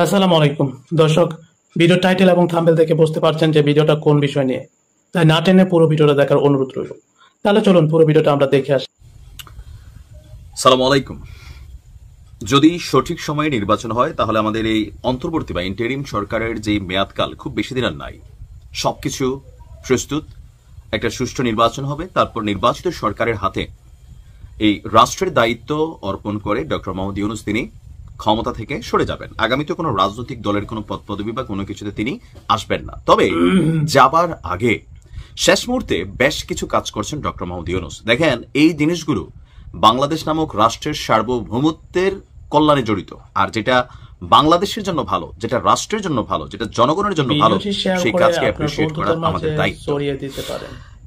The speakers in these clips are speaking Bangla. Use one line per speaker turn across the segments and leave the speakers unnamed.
আসসালামু আলাইকুম দর্শক, ভিডিও টাইটেল এবং থাম্বনেল দেখে বুঝতে পারছেন যে ভিডিওটা কোন বিষয় নিয়ে। তাই না টেনে পুরো ভিডিওটা দেখার অনুরোধ রইল। তাহলে চলুন পুরো ভিডিওটা আমরা দেখে আসি।
সালামু আলাইকুম। যদি সঠিক সময়ে নির্বাচন হয় তাহলে আমাদের এই অন্তর্বর্তী বা ইন্টারিম সরকারের যে মেয়াদকাল খুব বেশি দিন আর নাই। সবকিছু প্রস্তুত, একটা সুষ্ঠু নির্বাচন হবে, তারপর নির্বাচিত সরকারের হাতে এই রাষ্ট্রের দায়িত্ব অর্পণ করে ডক্টর মোহাম্মদ ইউনূস তিনি ক্ষমতা থেকে সরে যাবেন। আগামীতে কোনো রাজনৈতিক দলের কোনো পদ পদবি বা কোনো কিছুতে তিনি আসবেন না। তবে যাবার আগে শেষ মুহূর্তে বেশ কিছু কাজ করছেন ডক্টর মোহাম্মদ ইউনূস। দেখেন, এই জিনিসগুলো বাংলাদেশ নামক রাষ্ট্রের সার্বভৌমত্বের কল্যাণে জড়িত, আর যেটা বাংলাদেশের জন্য ভালো, যেটা রাষ্ট্রের জন্য ভালো, যেটা জনগণের জন্য ভালো, সেই কাজকে অ্যাপ্রিশিয়েট করা আমাদের দায়িত্ব।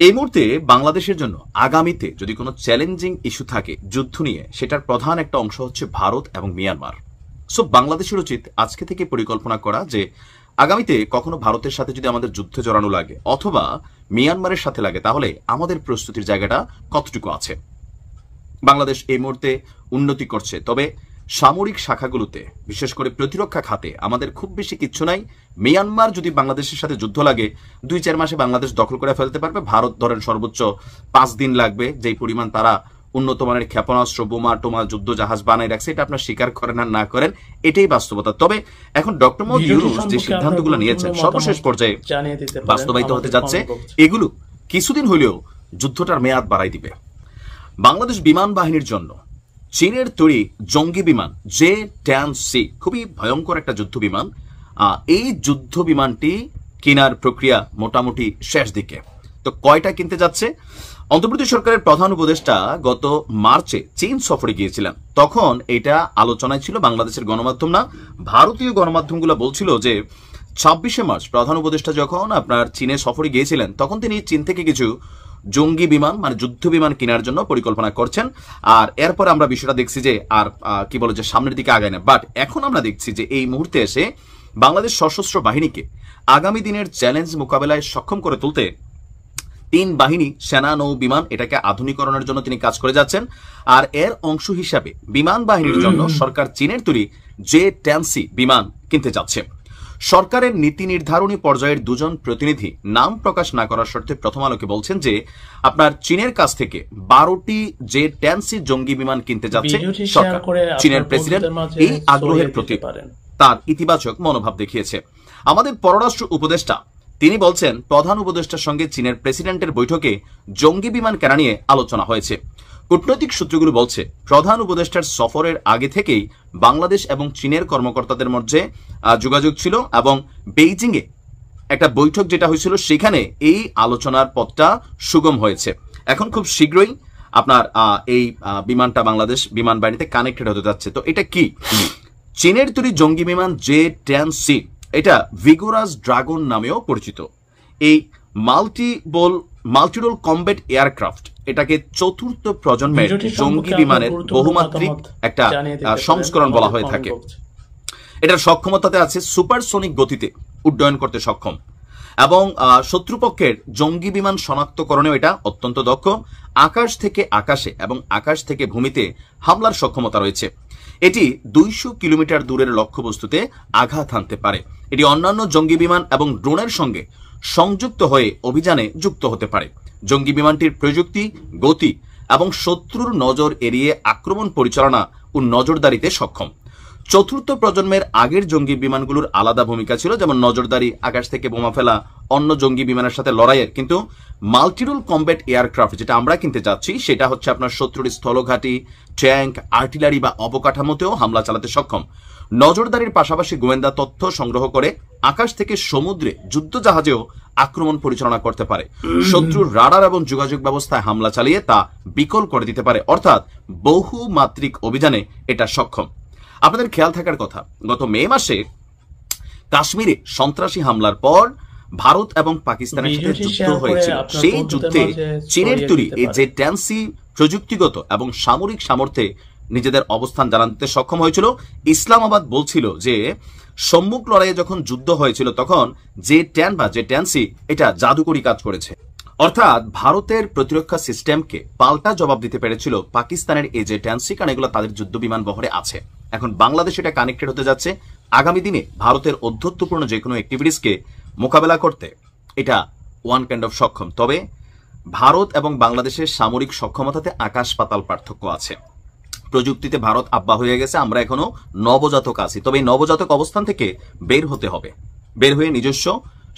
এই মুহূর্তে বাংলাদেশের জন্য আগামীতে যদি কোনো চ্যালেঞ্জিং ইস্যু থাকে যুদ্ধ নিয়ে, সেটার প্রধান একটা অংশ হচ্ছে ভারত এবং মিয়ানমার। সো বাংলাদেশের উচিত আজকে থেকে পরিকল্পনা করা যে আগামীতে কখনো ভারতের সাথে যদি আমাদের যুদ্ধে জড়ানো লাগে অথবা মিয়ানমারের সাথে লাগে, তাহলে আমাদের প্রস্তুতির জায়গাটা কতটুকু আছে। বাংলাদেশ এই মুহূর্তে উন্নতি করছে, তবে সামরিক শাখাগুলোতে বিশেষ করে প্রতিরক্ষা খাতে আমাদের খুব বেশি কিচ্ছু নাই। মিয়ানমার যদি বাংলাদেশের সাথে যুদ্ধ লাগে 2-4 মাসে বাংলাদেশ দখল করে ফেলতে পারবে। ভারত ধরেন সর্বোচ্চ 5 দিন লাগবে, যেই পরিমাণ তারা উন্নত মানের ক্ষেপণাস্ত্র, বোমা টোমা, যুদ্ধ জাহাজ বানাই রাখছে। এটা আপনার স্বীকার করেন আর না করেন, এটাই বাস্তবতা। তবে এখন ডক্টর মোহাম্মদ ইউনূস যে সিদ্ধান্তগুলো নিয়েছেন সর্বশেষ পর্যায়ে বাস্তবায়িত হতে যাচ্ছে, এগুলো কিছুদিন হলেও যুদ্ধটার মেয়াদ বাড়াই দিবে। বাংলাদেশ বিমান বাহিনীর জন্য চীনের তৈরি জঙ্গি বিমান J-10C খুবই ভয়ঙ্কর একটা যুদ্ধ বিমান। এই যুদ্ধ বিমানটি কেনার প্রক্রিয়া মোটামুটি শেষ দিকে। তো কয়টা কিনতে যাচ্ছে? অন্তর্বর্তী সরকারের প্রধান উপদেষ্টা গত মার্চে চীন সফরে গিয়েছিলেন। তখন এটা আলোচনায় ছিল, বাংলাদেশের গণমাধ্যম না, ভারতীয় গণমাধ্যমগুলো বলছিল যে 26শে মার্চ প্রধান উপদেষ্টা যখন আপনার চীনে সফরে গিয়েছিলেন, তখন তিনি চীন থেকে কিছু জঙ্গি বিমান মানে যুদ্ধ বিমান কেনার জন্য পরিকল্পনা করছেন। আর এরপর আমরা বিষয়টা দেখছি যে আর কি বলে যে সামনের দিকে আগায় না। বাট এখন আমরা দেখছি যে এই মুহূর্তে এসে বাংলাদেশ সশস্ত্র বাহিনীকে আগামী দিনের চ্যালেঞ্জ মোকাবেলায় সক্ষম করে তুলতে 3 বাহিনী সেনা নৌ বিমান এটাকে আধুনিকরণের জন্য তিনি কাজ করে যাচ্ছেন। আর এর অংশ হিসাবে বিমান বাহিনীর জন্য সরকার চীনের তৈরি J-10C বিমান কিনতে যাচ্ছে। সরকারের নীতি নির্ধারণী পর্যায়ের 2জন প্রতিনিধি নাম প্রকাশ না করার শর্তে প্রথম আলোকে বলছেন যে আপনার চীনের কাছ থেকে 12টি J-10C জঙ্গি বিমান কিনতে যাচ্ছে সরকার। চীনের প্রেসিডেন্ট এই আগ্রহের প্রতি তার ইতিবাচক মনোভাব দেখিয়েছে। আমাদের পররাষ্ট্র উপদেষ্টা তিনি বলছেন, প্রধান উপদেষ্টার সঙ্গে চীনের প্রেসিডেন্টের বৈঠকে জঙ্গি বিমান কেনা নিয়ে আলোচনা হয়েছে। কূটনৈতিক সূত্রগুলো বলছে, প্রধান উপদেষ্টার সফরের আগে থেকেই বাংলাদেশ এবং চীনের কর্মকর্তাদের মধ্যে যোগাযোগ ছিল এবং বেইজিং এ একটা বৈঠক যেটা হয়েছিল সেখানে এই আলোচনার পথটা সুগম হয়েছে। এখন খুব শীঘ্রই আপনার এই বিমানটা বাংলাদেশ বিমান বাহিনীতে কানেক্টেড হতে যাচ্ছে। তো এটা কি? চীনের তৈরি জঙ্গি বিমান J-10C, এটা ভিগোরাস ড্রাগন নামেও পরিচিত। এই মাল্টিরোল কমব্যাট এয়ারক্রাফট, এটাকে 4র্থ প্রজন্মের জঙ্গি বিমানের বহুমাত্রিক একটা সংস্করণ বলা হয়ে থাকে। এটার সক্ষমতাতে আছে সুপারসোনিক গতিতে উড্ডয়ন করতে সক্ষম এবং শত্রুপক্ষের জঙ্গি বিমান শনাক্তকরণেও এটা অত্যন্ত দক্ষ। আকাশ থেকে আকাশে এবং আকাশ থেকে ভূমিতে হামলার সক্ষমতা রয়েছে। এটি 200 কিলোমিটার দূরের লক্ষ্যবস্তুতে আঘাত হানতে পারে। এটি অন্যান্য জঙ্গি বিমান এবং ড্রোনের সঙ্গে সংযুক্ত হয়ে অভিযানে যুক্ত হতে পারে। জঙ্গি বিমানটির প্রযুক্তি, গতি এবং শত্রুর নজর এড়িয়ে আক্রমণ পরিচালনা ও নজরদারিতে সক্ষম। 4র্থ প্রজন্মের আগের জঙ্গি বিমানগুলোর আলাদা ভূমিকা ছিল, যেমন নজরদারি, আকাশ থেকে বোমা ফেলা, অন্য জঙ্গি বিমানের সাথে লড়াইয়ের। কিন্তু মাল্টিরোল কমব্যাট এয়ারক্রাফট যেটা আমরা কিনতে যাচ্ছি, সেটা হচ্ছে আপনার শত্রুর স্থলঘাঁটি, ট্যাঙ্ক, আর্টিলারি বা অবকাঠামোতেও হামলা চালাতে সক্ষম। নজরদারির পাশাপাশি গোয়েন্দা তথ্য সংগ্রহ করে আকাশ থেকে সমুদ্রে যুদ্ধ জাহাজেও আক্রমণ পরিচালনা করতে পারে। শত্রুর রাডার এবং যোগাযোগ ব্যবস্থায় হামলা চালিয়ে তা বিকল করে দিতে পারে। অর্থাৎ বহুমাত্রিক অভিযানে এটা সক্ষম। আপনাদের খেয়াল থাকার কথা, গত মে মাসে কাশ্মীরে সন্ত্রাসী হামলার পর ভারত এবং পাকিস্তানের সাথে যুদ্ধ হয়েছিল। সেই যুদ্ধে চীনের তৈরি এই J-10C প্রযুক্তিগত এবং সামরিক সামর্থ্যে নিজেদের অবস্থান জানাতে সক্ষম হয়েছিল। ইসলামাবাদ বলছিল যে সম্মুখ লড়াইয়ে যখন যুদ্ধ হয়েছিল তখন J-10 বা J-10C এটা জাদুকরি কাজ করেছে। অর্থাৎ ভারতের প্রতিরক্ষা সিস্টেমকে পাল্টা জবাব দিতে পেরেছিল পাকিস্তানের এই J-10C, কারণ এগুলো তাদের যুদ্ধ বিমান বহরে আছে। এখন বাংলাদেশ এটা কানেক্টেড হতে যাচ্ছে আগামী দিনে ভারতের ঔদ্ধত্যপূর্ণ যে কোনো অ্যাক্টিভিটিসকে মোকাবেলা করতে এটা ওয়ান কাইন্ড অফ সক্ষম। তবে ভারত এবং বাংলাদেশের সামরিক সক্ষমতাতে আকাশ পাতাল পার্থক্য আছে। প্রযুক্তিতে ভারত আব্বা হয়ে গেছে, আমরা এখনো নবজাতক আছি। তবে এই নবজাতক অবস্থান থেকে বের হতে হবে, বের হয়ে নিজস্ব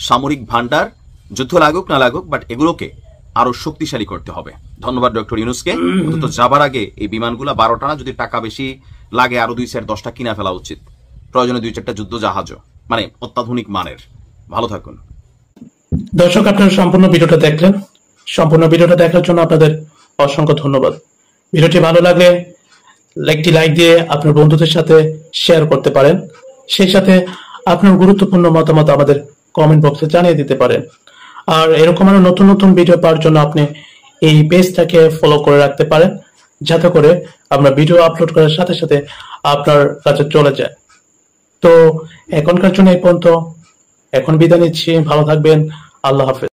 সামরিক ভান্ডার, যুদ্ধ লাগুক না লাগুক, বাট এগুলোকে আরো শক্তিশালী করতে হবে। ধন্যবাদ ডক্টর ইউনূসকে। অন্তত যাবার আগে এই বিমানগুলা 12টা না, যদি টাকা বেশি লাগে আরো 2-10টা কিনা ফেলা উচিত। প্রয়োজনে 2-4টা যুদ্ধ জাহাজও, মানে অত্যাধুনিক মানের। ভালো থাকুন
দর্শক, আপনারা সম্পূর্ণ ভিডিওটা দেখলেন। সম্পূর্ণ ভিডিওটা দেখার জন্য আপনাদের অসংখ্য ধন্যবাদ। ভিডিওটি ভালো লাগলে একটি লাইক দিয়ে আপনার বন্ধুদের সাথে শেয়ার করতে পারেন। সেই সাথে আপনার গুরুত্বপূর্ণ মতামত আমাদের কমেন্ট বক্সে জানিয়ে দিতে পারেন। আর এরকম আরো নতুন নতুন ভিডিও পাওয়ার জন্য আপনি এই পেজটাকে ফলো করে রাখতে পারেন, যাতে করে আমরা ভিডিও আপলোড করার সাথে সাথে আপনার কাছে চলে যায়। তো এখনকার জন্য এই পর্যন্ত, এখন বিদায় নিচ্ছি। ভালো থাকবেন। আল্লাহ হাফেজ।